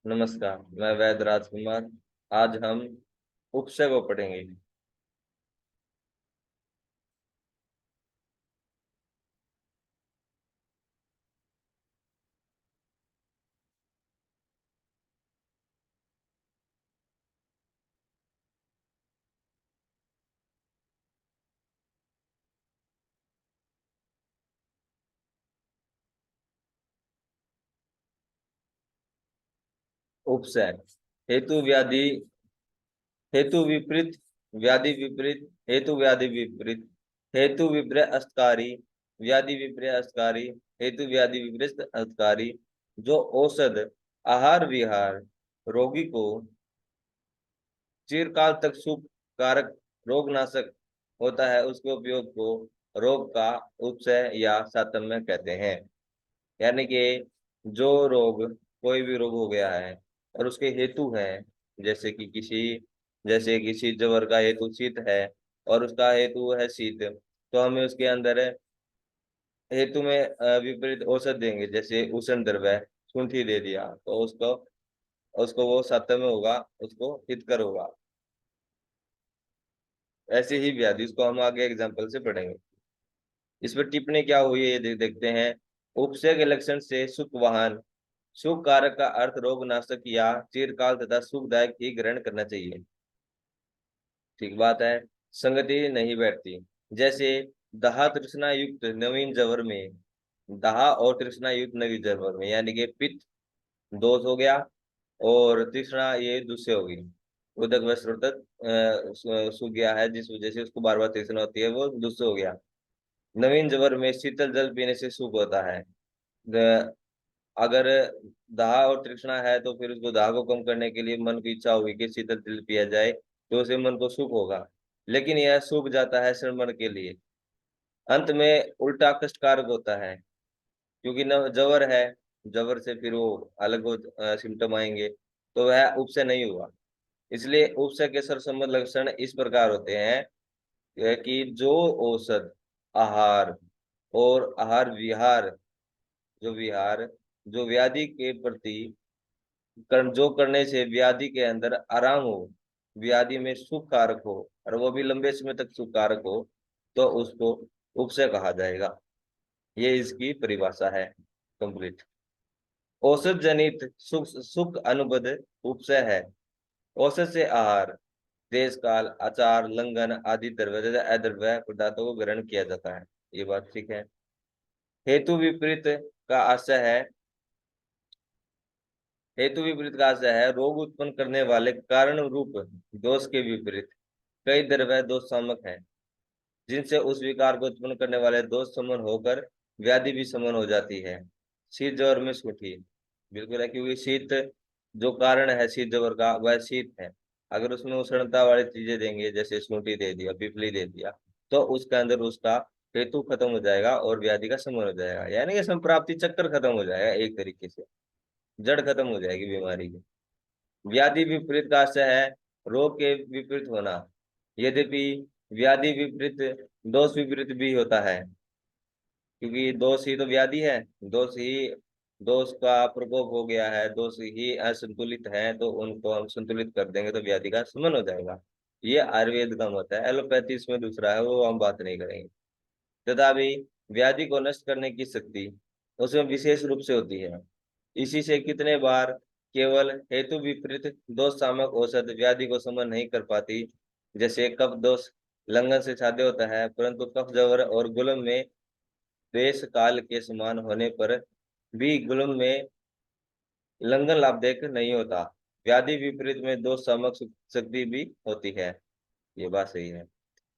नमस्कार, मैं वैद राजकुमार। आज हम उपसर्ग को पढ़ेंगे। उपसर्ग हेतु व्याधि, हेतु विपरीत, व्याधि विपरीत, हेतु व्याधि विपरीत, हेतु विपर्य अस्तकारी, व्याधि विपर्य अस्तकारी, हेतु व्याधि विपरीत अस्तकारी। जो औषध आहार विहार रोगी को चिरकाल तक सुख कारक रोगनाशक होता है, उसके उपयोग को रोग का उपसय या सातम्य कहते हैं। यानी कि जो रोग, कोई भी रोग हो गया है और उसके हेतु है, जैसे कि किसी जबर का हेतु शीत है और उसका हेतु है शीत, तो हमें उसके अंदर हेतु में विपरीत औषध देंगे, जैसे उष्ण द्रव्य ठूंठी दे दिया तो उसको उसको वो सातव्य होगा, उसको हितकर होगा। ऐसे ही व्याधि, उसको हम आगे एग्जाम्पल से पढ़ेंगे। इस पर टिप्पणी क्या हुई है ये देखते हैं। उपसर्ग के लक्षण से सुख वाहन, सुख कारक का अर्थ रोगनाशक या चिरकाल तथा सुखदायक ही ग्रहण करना चाहिए। ठीक बात है। संगति नहीं बैठती, जैसे दहा तृष्णा युक्त नवीन जवर में, दहा और तृष्णा युक्त नवीन जवर में, यानी कि पित्त दोष हो गया और तृष्णा ये दूसरे होगी। उदक व स्रोतक सूख गया है, जिस वजह से उसको बार बार तृष्णा होती है, वो दूसरे हो गया। नवीन जवर में शीतल जल पीने से सुख होता है। अगर दाह और तृष्णा है तो फिर उसको दाह को कम करने के लिए मन की इच्छा होगी कि शीतल जल पिया जाए, तो उसे मन को सुख होगा। लेकिन यह सूख जाता है श्रवण के लिए, अंत में उल्टा कष्टकारक होता है, क्योंकि न जवर है, जवर से फिर वो अलग सिम्टम आएंगे, तो वह उपसे नहीं हुआ। इसलिए उपसे के सर्वसम्मत लक्षण इस प्रकार होते हैं कि जो औषध आहार और आहार विहार, जो विहार जो व्याधि के प्रति जो करने से व्याधि के अंदर आराम हो, व्याधि में सुख कारक हो और वो भी लंबे समय तक सुख कारक हो, तो उसको उपसय कहा जाएगा। ये इसकी परिभाषा है कंप्लीट। औषध जनित सुख सुख अनुबंध उपसय है। औषध से आहार, देश काल आचार लंघन आदि द्रव्य तथा अद्रव्य पदार्थों को ग्रहण किया जाता है। ये बात ठीक है। हेतु विपरीत का आशय है, हेतु विपरीत का आशय है रोग उत्पन्न करने वाले कारण रूप दोष के विपरीत कई द्रव्य दोष सामक हैं, जिनसे उस विकार को उत्पन्न करने वाले दोष समन होकर व्याधि भी समन हो जाती है। शीत ज्वर में सूठी, बिल्कुल है, क्योंकि शीत जो कारण है शीत ज्वर का वह शीत है। अगर उसमें उष्णता वाली चीजें देंगे, जैसे सूठी दे दिया, पिपली दे दिया, तो उसके अंदर उसका हेतु खत्म हो जाएगा और व्याधि का समन हो जाएगा, यानी कि संप्राप्ति चक्कर खत्म हो जाएगा, एक तरीके से जड़ खत्म हो जाएगी बीमारी की। व्याधि विपरीत का आशय है रोग के विपरीत होना। यद्यपि व्याधि विपरीत दोष विपरीत भी होता है, क्योंकि दोष ही तो व्याधि है। दोष ही, दोष का प्रकोप हो गया है, दोष ही असंतुलित है, तो उनको हम संतुलित कर देंगे तो व्याधि का शमन हो जाएगा। ये आयुर्वेद का मत है। एलोपैथी इसमें दूसरा है, वो हम बात नहीं करेंगे। तथा भी व्याधि को नष्ट करने की शक्ति उसमें विशेष रूप से होती है। इसी से कितने बार केवल हेतु विपरीत दोष सामक औषध व्याधि को समन नहीं कर पाती। जैसे कफ दोष लंघन से साध्य होता है, परंतु कफ जवर और गुलम में देश काल के समान होने पर भी गुलम में लंघन लाभदायक नहीं होता। व्याधि विपरीत में दोष सामक शक्ति भी होती है। ये बात सही है।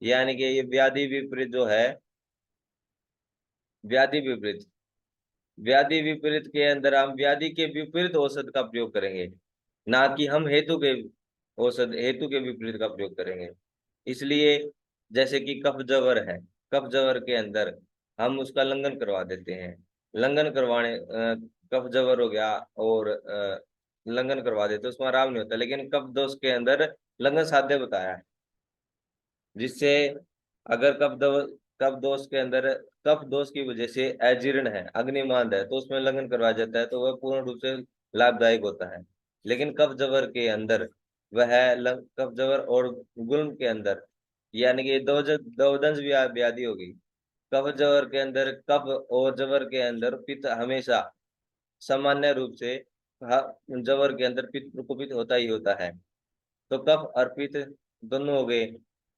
यानी कि ये व्याधि विपरीत जो है, व्याधि विपरीत, व्याधि विपरीत के अंदर हम व्याधि के विपरीत औषध का प्रयोग करेंगे, ना कि हम हेतु के औषध, हेतु के विपरीत का प्रयोग करेंगे। इसलिए जैसे कि कफ जवर है, कफ जवर के अंदर हम उसका लंघन करवा देते हैं। लंघन करवाने कफ जवर हो गया और लंघन करवा देते हैं, उसमें आराम नहीं होता, लेकिन कफ दोष के अंदर लंघन साध्य बताया है, जिससे अगर कफ दोष के अंदर, कफ दोष की वजह से अजीर्ण है, अग्निमांद है, तो उसमें लंघन करवाया जाता है, तो वह पूर्ण रूप से लाभदायक होता है। लेकिन कफ जबर के अंदर वह कफ जबर और गुल्म के अंदर, यानी कि दोदंश व्याधि होगी। कफ जबर के अंदर, कफ और जबर के अंदर पित्त हमेशा सामान्य रूप से जबर के अंदर पित्त प्रकोपित होता ही होता है। तो कफ और पित्त दोनों हो गए,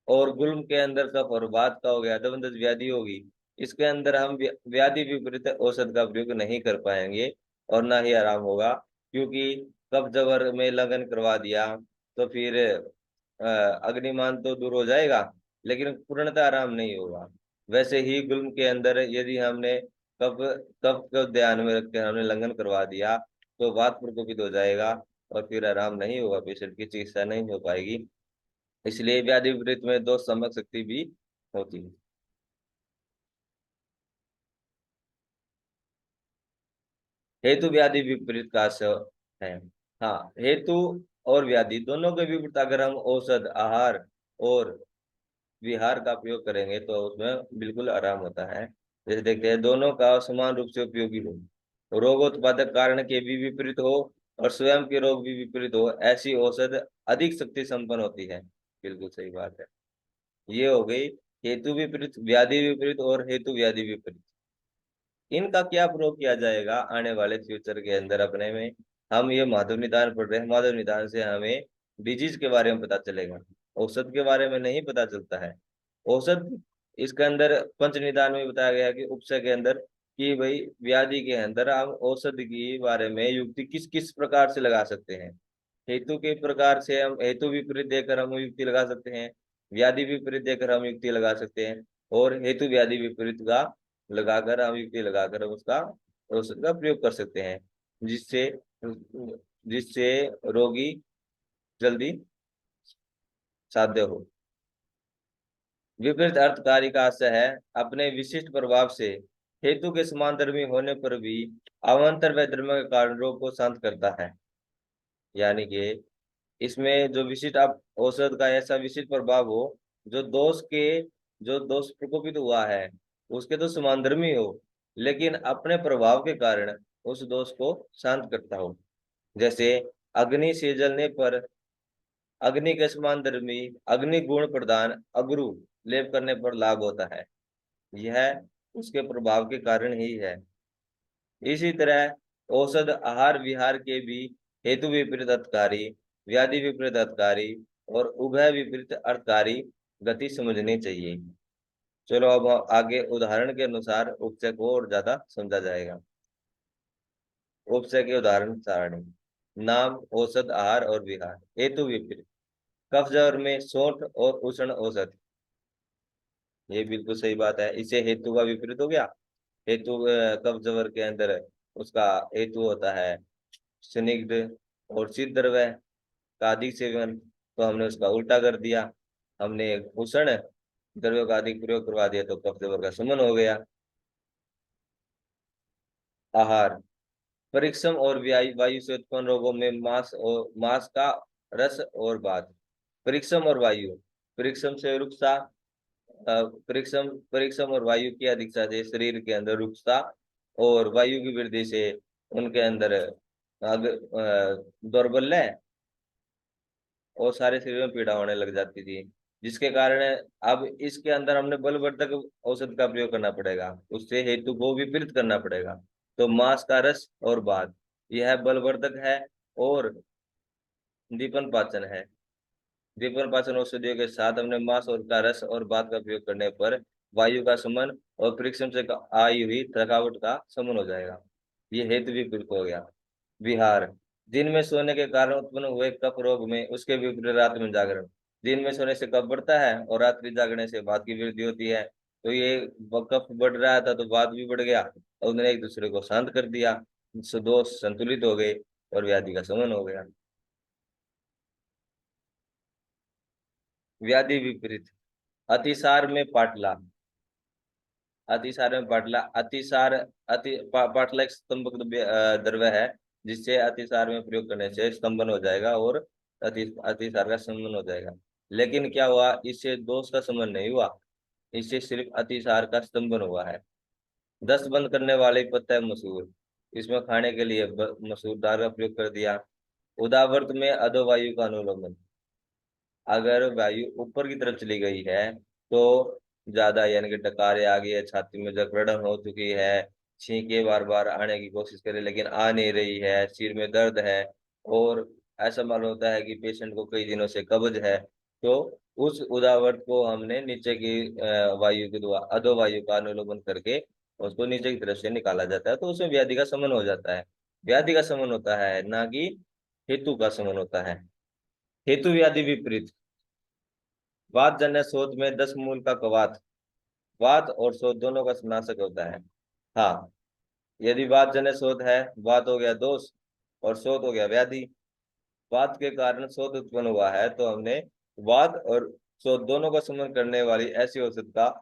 और गुल्म के अंदर कफ और वात का हो गया, दबंधस व्याधि होगी। इसके अंदर हम व्याधि विपरीत औषध का प्रयोग नहीं कर पाएंगे और ना ही आराम होगा, क्योंकि कफ जबर में लगन करवा दिया तो फिर अग्निमान तो दूर हो जाएगा, लेकिन पूर्णतः आराम नहीं होगा। वैसे ही गुल्म के अंदर यदि हमने कफ कफ को ध्यान में रखकर हमने लंघन करवा दिया तो वात प्रकोपित हो जाएगा और फिर आराम नहीं होगा, पेशेंट की चिकित्सा नहीं हो पाएगी। इसलिए व्याधि विपरीत में दो सम्यक शक्ति भी होती है। हेतु व्याधि विपरीत का है। हाँ, हेतु और व्याधि दोनों के विपरीत अगर हम औषध, आहार और विहार का प्रयोग करेंगे तो उसमें बिल्कुल आराम होता है। जैसे देखते हैं, दोनों का समान रूप से उपयोगी हो, रोगोत्पादक कारण के भी विपरीत हो और स्वयं के रोग भी विपरीत हो, ऐसी औषध अधिक शक्ति संपन्न होती है। बिल्कुल सही बात है। ये हो गई हेतु विपरीत, व्याधि विपरीत और हेतु व्याधि विपरीत। इनका क्या प्रयोग किया जाएगा आने वाले फ्यूचर के अंदर अपने में? हम ये माधव निदान पढ़ रहे हैं, माधव निदान से हमें डिजीज के बारे में पता चलेगा, औषध के बारे में नहीं पता चलता है। औषध इसके अंदर पंच निदान में बताया गया कि उपसय के अंदर कि भाई व्याधि के अंदर हम औषध के बारे में युक्ति किस किस प्रकार से लगा सकते हैं। हेतु के प्रकार से हम हेतु विपरीत देकर हम युक्ति लगा सकते हैं, व्याधि विपरीत देकर हम युक्ति लगा सकते हैं, और हेतु व्याधि विपरीत का लगाकर हम युक्ति लगाकर हम उसका औषध का प्रयोग कर सकते हैं, जिससे जिससे रोगी जल्दी साध्य हो। विपरीत अर्थकारी का आशय है अपने विशिष्ट प्रभाव से हेतु के समानधर्मी होने पर भी अवान्तर व धर्म के कारण रोग को शांत करता है। यानी कि इसमें जो विशिष्ट आप औषध का ऐसा विशिष्ट प्रभाव हो जो दोष के जो दोष प्रकोपित हुआ है उसके तो समानधर्मी हो, लेकिन अपने प्रभाव के कारण उस दोष को शांत करता हो। जैसे अग्नि से जलने पर अग्नि के समान धर्मी अग्नि गुण प्रदान अगरु लेप करने पर लाभ होता है। यह उसके प्रभाव के कारण ही है। इसी तरह औषध, आहार विहार के भी हेतु विपरीत अर्थकारी, व्याधि विपरीत अर्थकारी और उभय विपरीत अर्थकारी गति समझनी चाहिए। चलो अब आगे उदाहरण के अनुसार उपचय को और ज्यादा समझा जाएगा। उपचय के उदाहरण सारणी: नाम, औषध, आहार और विहार। हेतु विपरीत: कफ जबर में सोंठ और उष्ण औषध। ये बिल्कुल सही बात है, इसे हेतु का विपरीत हो गया। हेतु कफ जबर के अंदर उसका हेतु होता है स्निग्ध और शीत द्रव्य का अधिक सेवन, तो हमने उसका उल्टा कर दिया, हमने उष्ण द्रव्यों का अधिक प्रयोग करवा दिया तो कफ जबर का शमन हो गया। आहार: परिश्रम और वायु से उत्पन्न रोगों में मांस का रस और बात। परिश्रम और वायु: परिश्रम से रुक्षता, परिश्रम परिश्रम और वायु की अधिकता से शरीर के अंदर रुक्षता, और वायु की वृद्धि से उनके अंदर दौर्बल्य और सारे शरीर में पीड़ा होने लग जाती थी, जिसके कारण अब इसके अंदर हमने बलवर्धक औषध का प्रयोग करना पड़ेगा, उससे हेतु को विपरीत करना पड़ेगा। तो मांस का रस और बात, यह बलवर्धक है और दीपन पाचन है। दीपन पाचन औषधियों के साथ हमने मांस और का रस और बात का प्रयोग करने पर वायु का शमन और परिश्रम से आई हुई थकावट का शमन हो जाएगा। ये हेतु विपरीत हो गया। विहार: दिन में सोने के कारण उत्पन्न हुए कफ रोग में उसके विपरीत रात में जागरण। दिन में सोने से कफ बढ़ता है और रात्रि जागने से वात की वृद्धि होती है। तो ये कफ बढ़ रहा था तो वात भी बढ़ गया और उन्होंने एक दूसरे को शांत कर दिया, दोष संतुलित हो गए और व्याधि का शमन हो गया। व्याधि विपरीत: अतिसार में पाटला। अतिसार में पाटला, अतिसार पाटला एक स्तंभक द्रव्य है, जिससे अतिसार में प्रयोग करने से स्तंभन हो जाएगा और अतिसार का शमन हो जाएगा। लेकिन क्या हुआ, इससे दोष का शमन नहीं हुआ, इससे सिर्फ अतिसार का स्तंभन हुआ है। दस्त बंद करने वाले पत्ता है मसूर, इसमें खाने के लिए मसूर दाल का प्रयोग कर दिया। उदावर्त में अधोवायु का अनुलोमन, अगर वायु ऊपर की तरफ चली गई है तो ज्यादा, यानी कि डकारे आ गई है, छाती में जकड़न हो चुकी है, छींके बार बार आने की कोशिश करे लेकिन आ नहीं रही है, सिर में दर्द है, और ऐसा मालूम होता है कि पेशेंट को कई दिनों से कब्ज है, तो उस उदावर्त को हमने नीचे की वायु के द्वारा अधोवायु का अनुलोमन करके उसको नीचे की तरफ से निकाला जाता है, तो उसमें व्याधि का शमन हो जाता है। व्याधि का शमन होता है, ना कि हेतु का शमन होता है। हेतु व्याधि विपरीत, वात जन्य शोथ में 10 मूल का कवात, वात और शोथ दोनों का नाशक होता है। हाँ, यदि वात जन्य शोथ है, वात हो गया दोष और शोथ हो गया व्याधि। वात के कारण शोथ उत्पन्न हुआ है तो हमने वात और शोथ दोनों का शमन करने वाली ऐसी औषध का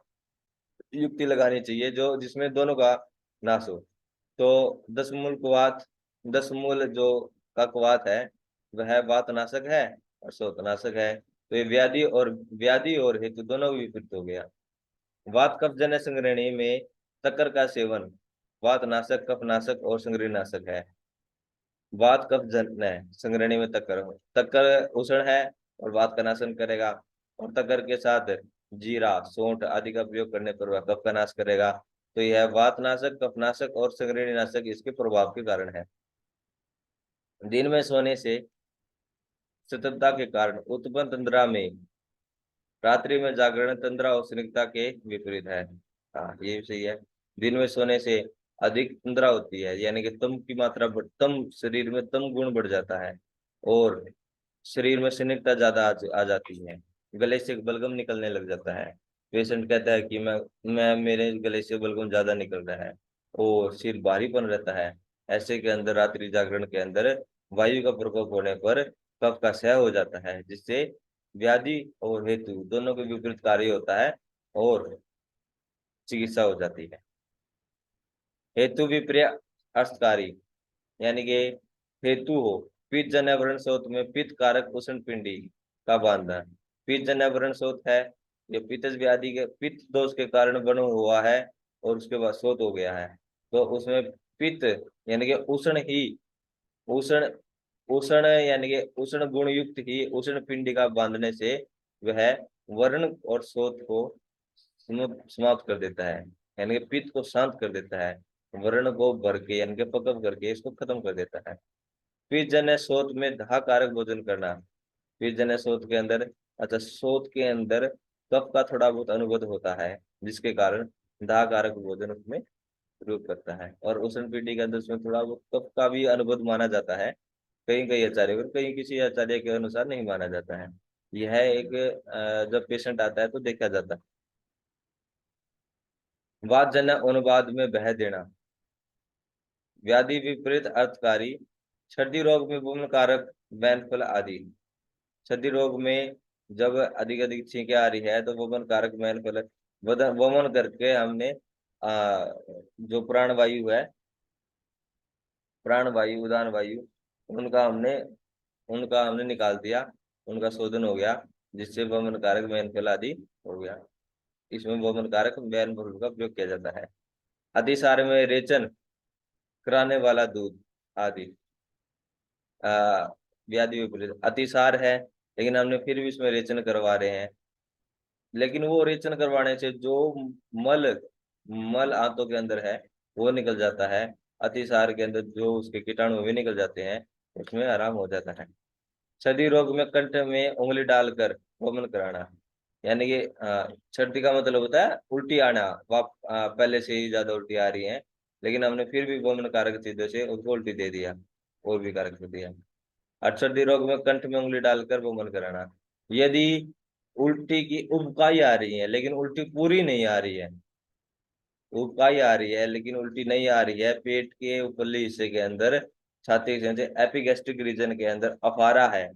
युक्ति लगानी चाहिए जो जिसमें दोनों का नाश हो। तो 10 मूल कवात, 10 मूल जो का कवात है वह वात नाशक है और शोथ नाशक है, तो ये व्याधि और हेतु दोनों विपरीत हो गया। वात कफ जन्य संग्रहणी में तक्कर का सेवन वात नाशक, कफ नाशक और संग्रहणी नाशक है। वात कफ जन्य संग्रहणी में तक्कर, तक्कर उष्ण है और वात का नाशन करेगा, और तक्कर के साथ जीरा, सौंठ आदि का प्रयोग करने पर वह कफ का नाश करेगा। तो यह वात नाशक, कफ नाशक और संग्रहणी नाशक इसके प्रभाव के कारण है। दिन में सोने से सततता के कारण उत्पन्न तंद्रा में, रात्रि में जागरण तंद्रा और स्निग्धता के विपरीत है। हाँ, ये भी सही है। दिन में सोने से अधिक तंद्रा होती है, यानी कि तम की मात्रा तम, शरीर में तम गुण बढ़ जाता है, और शरीर में स्निग्धता ज्यादा आ जाती है, गले से बलगम निकलने लग जाता है। पेशेंट कहता है कि मैं मेरे गले से बलगम ज्यादा निकल रहा है, और सिर भारीपन रहता है। ऐसे के अंदर रात्रि जागरण के अंदर वायु का प्रकोप होने पर कफ का क्षय हो जाता है, जिससे व्याधि और हेतु दोनों के विपरीत कार्य होता है और चिकित्सा हो जाती है। हेतु विपर्य अर्थकारी, यानी कि हेतु हो पित्त जन्य स्रोत में पित्त कारक उष्ण पिंडी का बांधना। पित्त जन्य स्रोत है, ये पित्त व्याधि के पित्त दोष के कारण बना हुआ है और उसके बाद शोथ हो गया है, तो उसमें पित्त यानी कि उष्ण उष्ण यानी कि उष्ण गुण युक्त ही उष्ण पिंडिका बांधने से वह वर्ण और शोथ को समाप्त कर देता है, यानी कि पित्त को शांत कर देता है, वर्ण को भर के यानी कि पकव करके इसको खत्म कर देता है। पित्त जन्य शोथ में दाह कारक भोजन करना। पित्त जन्य शोथ के अंदर, अच्छा, शोथ के अंदर कफ का थोड़ा बहुत अनुबंध होता है, जिसके कारण दाह कारक भोजन उसमें प्रयोग करता है, और उष्ण पीढ़ी के अंदर उसमें थोड़ा बहुत कफ का भी अनुबंध माना जाता है, कहीं कहीं आचार्य और कहीं किसी आचार्य के अनुसार नहीं माना जाता है। यह एक जब पेशेंट आता है तो देखा जाता है। वात जन्य अनुवाद में बह देना, व्याधि विपरीत अर्थकारी, सर्दी रोग में वमन कारक वैनफल आदि। सर्दी रोग में जब अधिक अधिक छींकें आ रही है तो वमन कारक वैनफल वमन करके हमने जो प्राणवायु है, प्राणवायु उदान वायु, उनका हमने उनका हमने निकाल दिया, उनका शोधन हो गया, जिससे वमन कारक वैनफल आदि हो गया। इसमें वमन कारक वैनफल का प्रयोग किया जाता है। अतिसार में रेचन कराने वाला दूध आदि। आ, व्याधि विपरीत अतिसार है लेकिन हमने फिर भी इसमें रेचन करवा रहे हैं, लेकिन वो रेचन करवाने से जो मल मल आंतों के अंदर है वो निकल जाता है, अतिसार के अंदर जो उसके कीटाणु भी निकल जाते हैं, उसमें आराम हो जाता है। सर्दी रोग में कंठ में उंगली डालकर वमन कराना, यानी कि सर्दी का मतलब होता है उल्टी आना, पहले से ही ज्यादा उल्टी आ रही है, लेकिन हमने फिर भी वमन कारक चीजों से उसको उल्टी दे दिया, और भी कारक दे दिया। सर्दी रोग में कंठ में उंगली डालकर वमन कराना, यदि उल्टी की उबकाई आ रही है लेकिन उल्टी पूरी नहीं आ रही है, उबकाई आ रही है लेकिन उल्टी नहीं आ रही है, पेट के ऊपरले हिस्से के अंदर, छाती के अंदर एपिगैस्ट्रिक रीजन के अंदर अफारा है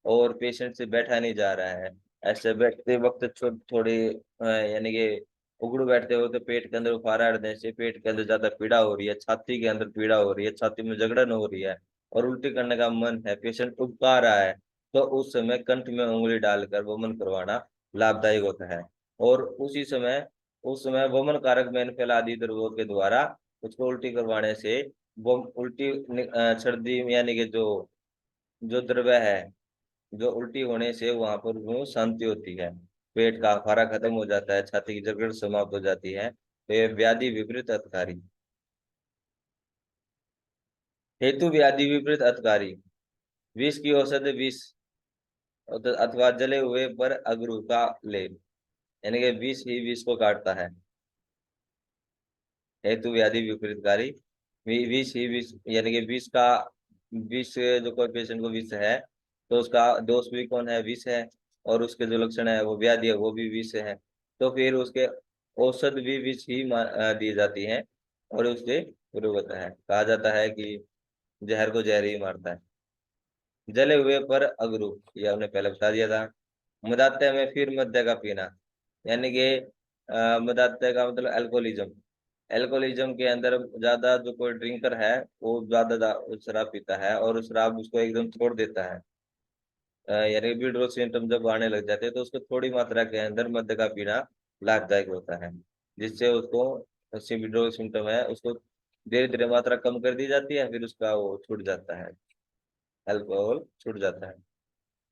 और पेशेंट से बैठा नहीं जा रहा है, ऐसे बैठते वक्त थोड़ी यानी कि उगड़ू बैठते हो तो पेट के अंदर उफारा अड़ने से पेट के अंदर ज्यादा पीड़ा हो रही है, छाती के अंदर पीड़ा हो रही है, छाती में जगड़न हो रही है और उल्टी करने का मन है, पेशेंट उबका रहा है, तो उस समय कंठ में उंगली डालकर वमन करवाना लाभदायक होता है। और उस समय वमन कारक मैनफेल आदि द्रव्यों के द्वारा उसको उल्टी करवाने से वो उल्टी सर्दी यानी कि जो जो द्रव्य है, जो उल्टी होने से वहां पर वो शांति होती है, पेट का अखारा खत्म हो जाता है, छाती की जकड़ समाप्त हो जाती है, तो ये व्याधि विपरीत अतकारी। हेतु व्याधि विपरीत अतकारी, विष की औषध विष अथवा जले हुए पर अगरू का लेप, यानी कि विष ही विष को काटता है। हेतु व्याधि विपरीतकारी, विष ही विष, यानी कि विष का, विष जो कोई पेशेंट को विष है तो उसका दोष भी कौन है, विष है, और उसके जो लक्षण है वो व्याधि है वो भी विष है, तो फिर उसके औषध भी विष ही दी जाती है, और उससे रोग होता है। कहा जाता है कि जहर को जहर ही मारता है। जले हुए पर अगरू, ये हमने पहले बता दिया था। मदात्य में फिर मद्य का पीना, यानी कि मदात्य का मतलब अल्कोहलिज्म। अल्कोहलिज्म के अंदर ज्यादा जो कोई ड्रिंकर है वो ज्यादा शराब पीता है और उस शराब उसको एकदम छोड़ देता है, यानी विड्रोल सिम्टम जब आने लग जाते हैं तो उसको थोड़ी मात्रा के अंदर मद्य का पीना लाभदायक होता है, जिससे उसको विड्रोल सिम्टम है उसको धीरे धीरे मात्रा कम कर दी जाती है, फिर उसका वो छूट जाता है, अल्कोहल छूट जाता है।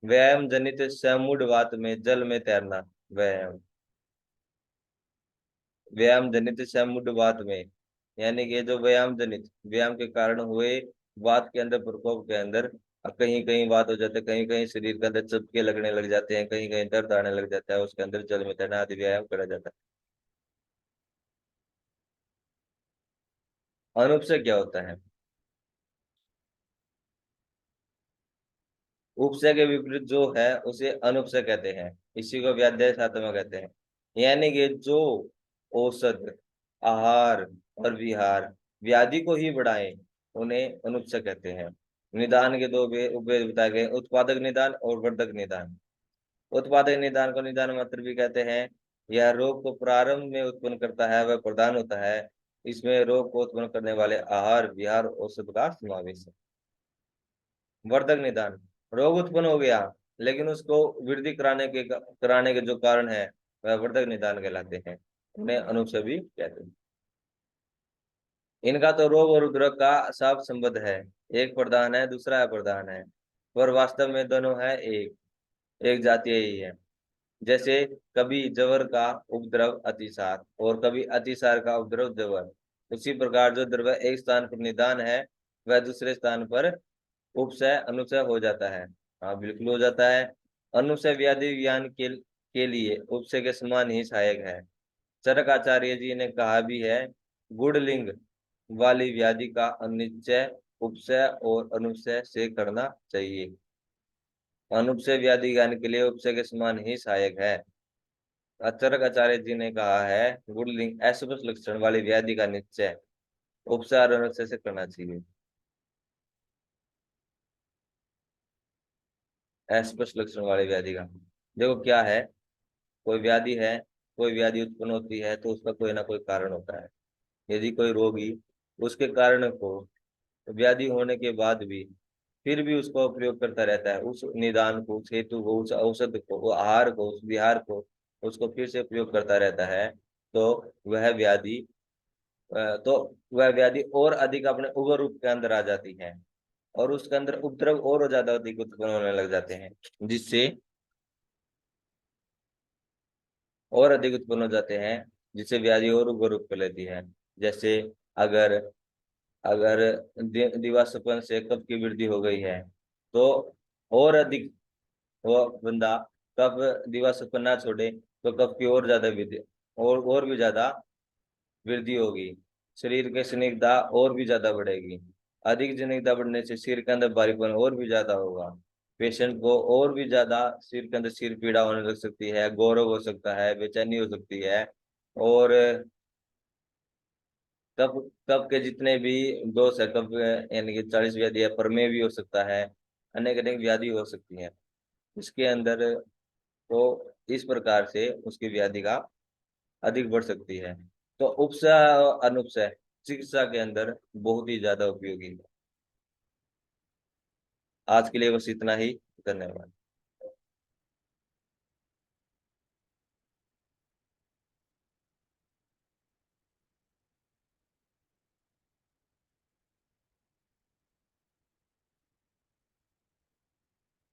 व्यायाम जनित समुडवात में जल में तैरना, व्यायाम, व्यायाम जनित समुडवात में, यानी कि जो व्यायाम जनित, व्यायाम के कारण हुए वात के अंदर, प्रकोप के अंदर कहीं कहीं बात हो जाते हैं, कहीं कहीं शरीर के अंदर चपके लगने लग जाते हैं, कहीं कहीं दर्द आने लग जाता है, उसके अंदर जल में तैरना आदि व्यायाम करा जाता है। अनुपसय क्या होता है? उपसय के विपरीत जो है उसे अनुपसय कहते हैं, इसी को व्याध्याय सातवा कहते हैं। यानी कि जो औषध, आहार और विहार व्याधि को ही बढ़ाए उन्हें अनुपसय कहते हैं। निदान के दो उपभेद बताए गए, उत्पादक निदान और वर्धक निदान। उत्पादक निदान को निदान मात्र भी कहते हैं। यह रोग को प्रारंभ में उत्पन्न करता है, वह प्रधान होता है। इसमें रोग को उत्पन्न करने वाले आहार विहार औषध का समावेश है। वर्धक निदान, रोग उत्पन्न हो गया लेकिन उसको वृद्धि कराने के जो कारण है वह वर्धक निदान कहलाते हैं, उन्हें अनुषवि कहते हैं। इनका तो रोग और उद्रव का साफ संबंध है, एक प्रधान है दूसरा अप्रधान है, पर वास्तव में दोनों है एक, एक जातीय ही है। जैसे कभी जवर का उपद्रव अतिसार और कभी अतिसार का उपद्रव जवर, उसी प्रकार जो द्रव्य एक स्थान पर निदान है वह दूसरे स्थान पर उपसय अनुसय हो जाता है। हाँ बिल्कुल हो जाता है। अनुसय व्याधि ज्ञान के लिए उपसय के समान ही सहायक है। चरक आचार्य जी ने कहा भी है, गुड़लिंग वाली व्याधि का अनिश्चय उपसय और अनुसय से करना चाहिए। अनुपसय व्याधि ज्ञान के लिए उपसय के समान ही सहायक है। चरक आचार्य जी ने कहा है, गुड़लिंग अस्पष्ट लक्षण वाली व्याधि का निश्चय उपसय और अनुसय से करना चाहिए। अस्पष्ट लक्षण वाली व्याधि का, देखो क्या है, कोई व्याधि है, कोई व्याधि उत्पन्न होती है तो उसका कोई ना कोई कारण होता है। यदि कोई रोगी उसके कारण को, व्याधि होने के बाद भी फिर भी उसको प्रयोग करता रहता है, उस निदान को, उस हेतु को, उस औषध को, वो आहार को, उस विहार को उसको फिर से प्रयोग करता रहता है, तो वह व्याधि वह व्याधि और अधिक अपने उग्र रूप के अंदर आ जाती है, और उसके अंदर उपद्रव और ज्यादा अधिक उत्पन्न होने लग जाते हैं, जिससे और अधिक उत्पन्न हो जाते हैं, जिससे व्याधि और उग्र रूप कर लेती है। जैसे अगर अगर दिवास्वप्न से कफ की वृद्धि हो गई है तो और अधिक वो बंदा कफ, दिवास्वप्न ना छोड़े तो कफ की और ज्यादा वृद्धि, और भी ज्यादा वृद्धि होगी, शरीर के स्निग्धता और भी ज्यादा बढ़ेगी। अधिक स्निग्धता बढ़ने से सिर के अंदर भारीपन और भी ज्यादा होगा, पेशेंट को और भी ज्यादा सिर के अंदर सिर पीड़ा होने लग सकती है, गौरव हो सकता है, बेचैनी हो सकती है, और कफ, कफ के जितने भी दोष है, कफ यानी कि 40 व्याधि है, प्रमेय भी हो सकता है, अनेक अनेक व्याधि हो सकती है इसके अंदर, तो इस प्रकार से उसकी व्याधि का अधिक बढ़ सकती है। तो उपसय और अनुपसय चिकित्सा के अंदर बहुत ही ज्यादा उपयोगी है। आज के लिए बस इतना ही। धन्यवाद।